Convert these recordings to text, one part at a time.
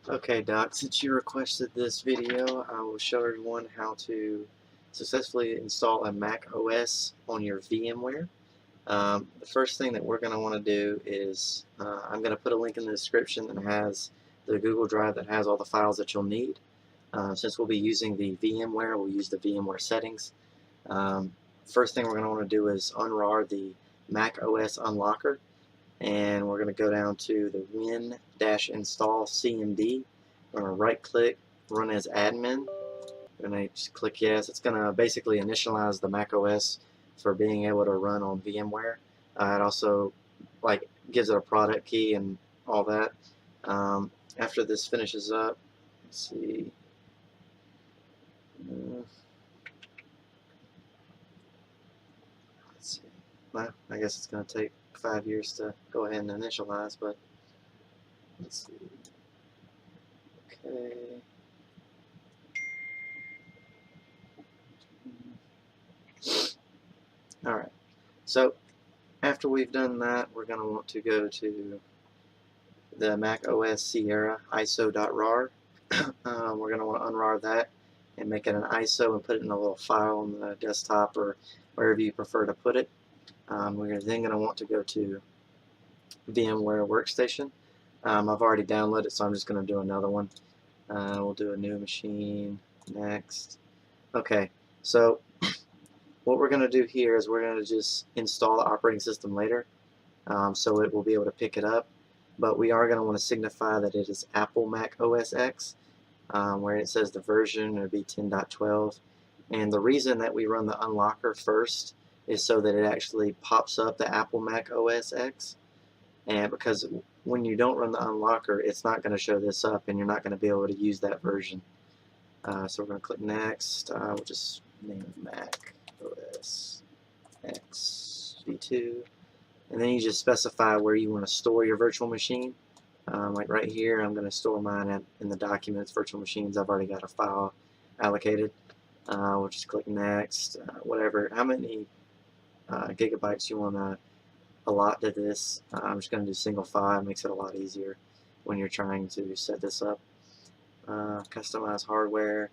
Okay, Doc, since you requested this video, I will show everyone how to successfully install a Mac OS on your VMware. The first thing that we're going to want to do is I'm going to put a link in the description that has the Google Drive that has all the files that you'll need. Since we'll be using the VMware, we'll use the VMware settings. First thing we're going to want to do is unrar the Mac OS unlocker, and we're going to go down to the win-install cmd. We're going to right click, run as admin. We're going to just click yes. It's going to basically initialize the Mac OS for being able to run on VMware. It also gives it a product key and all that. After this finishes up, let's see. Let's see. Well, I guess it's going to take 5 years to go ahead and initialize, but let's see. Okay. Alright, so after we've done that, we're going to want to go to the Mac OS Sierra ISO.rar. We're going to want to unrar that and make it an ISO and put it in a little file on the desktop or wherever you prefer to put it. We're then going to want to go to VMware Workstation. I've already downloaded it, so I'm just going to do another one. We'll do a new machine next. Okay, so what we're going to do here is we're going to just install the operating system later, so it will be able to pick it up. But we are going to want to signify that it is Apple Mac OS X, where it says the version would be 10.12. And the reason that we run the unlocker first is so that it actually pops up the Apple Mac OS X. And because when you don't run the unlocker, it's not going to show this up, and you're not going to be able to use that version. So we're going to click next. We'll just name it Mac OS X v2. And then you just specify where you want to store your virtual machine. Like right here, I'm going to store mine in the documents, virtual machines. I've already got a file allocated. We'll just click next. How many gigabytes you want to allot to this. I'm just going to do single file. It makes it a lot easier when you're trying to set this up. Customize hardware.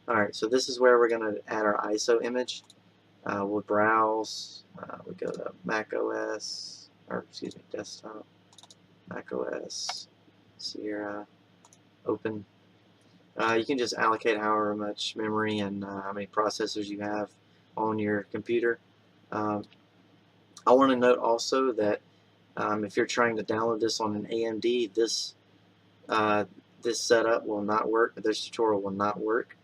Alright, so this is where we're going to add our ISO image. We'll browse. We go to Mac OS, or excuse me, desktop, Mac OS, Sierra, open. You can just allocate however much memory and how many processors you have on your computer. I want to note also that if you're trying to download this on an AMD, this setup will not work. This tutorial will not work.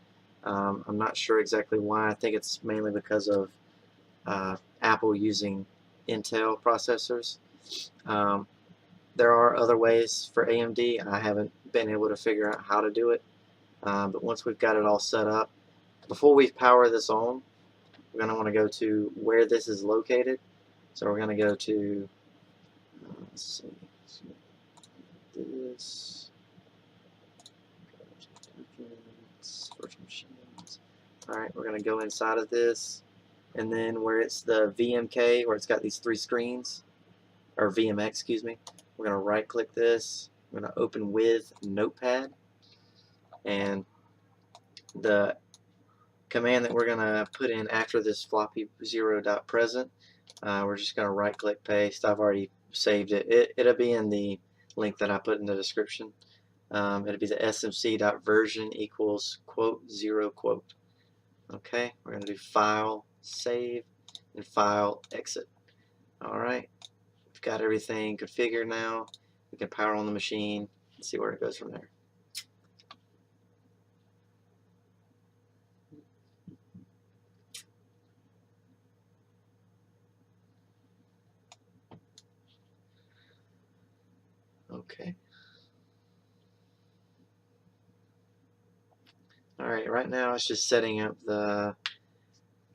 I'm not sure exactly why. I think it's mainly because of Apple using Intel processors. There are other ways for AMD. I haven't been able to figure out how to do it. But once we've got it all set up, before we power this on, we're going to want to go to where this is located. So we're going to go to, let's see, this, virtual machines. Alright, we're going to go inside of this, and then where it's the VMK, where it's got these 3 screens, or VMX, excuse me, we're going to right click this, we're going to open with Notepad, and the command that we're going to put in after this floppy 0.present, we're just going to right click paste. I've already saved it. It'll be in the link that I put in the description. It'll be the smc.version equals quote 0 quote. Okay, we're going to do file, save, and file, exit. Alright, we've got everything configured now. We can power on the machine and see where it goes from there. Okay. Alright, right now it's just setting up the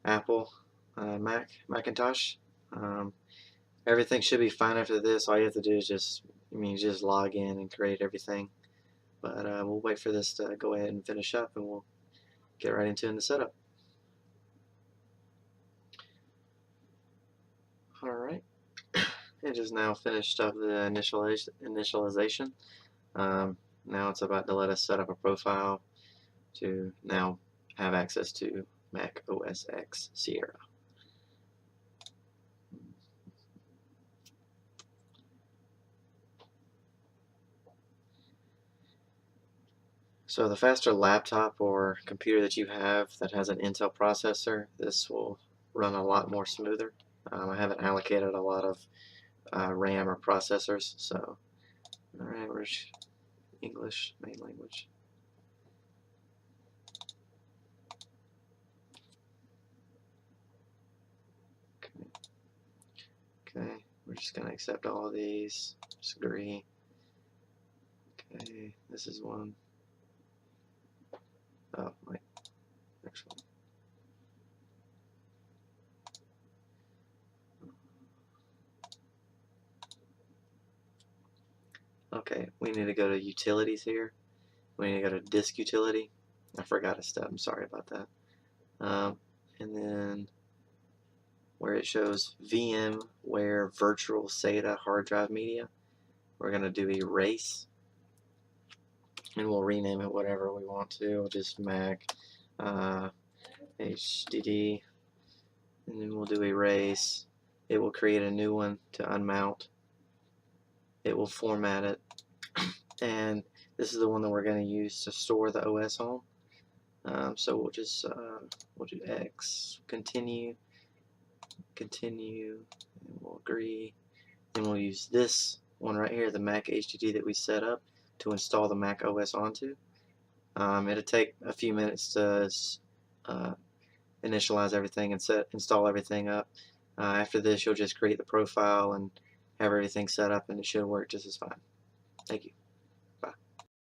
Apple Macintosh. Everything should be fine after this. All you have to do is just log in and create everything. But we'll wait for this to go ahead and finish up, and we'll get right into the setup. Alright, it just now finished up the initialization. Now it's about to let us set up a profile to now have access to Mac OS X Sierra. So the faster laptop or computer that you have that has an Intel processor, this will run a lot more smoother. I haven't allocated a lot of RAM or processors, so alright, where's English, main language. Okay, we're just going to accept all of these, just agree. Okay, this is one. Oh, wait, next one. Okay, we need to go to utilities here. We need to go to disk utility. I forgot a step, I'm sorry about that. And then where it shows VMware Virtual SATA hard drive media, we're going to do erase, and we'll rename it whatever we want to. We'll just Mac HDD, and then we'll do erase. It will create a new one to unmount. It will format it, and this is the one that we're going to use to store the OS on. So we'll just we'll do X, continue, and we'll agree. And we'll use this one right here, the Mac HDD that we set up, to install the Mac OS onto. It'll take a few minutes to initialize everything and install everything up. After this, you'll just create the profile and have everything set up, and it should work just as fine. Thank you.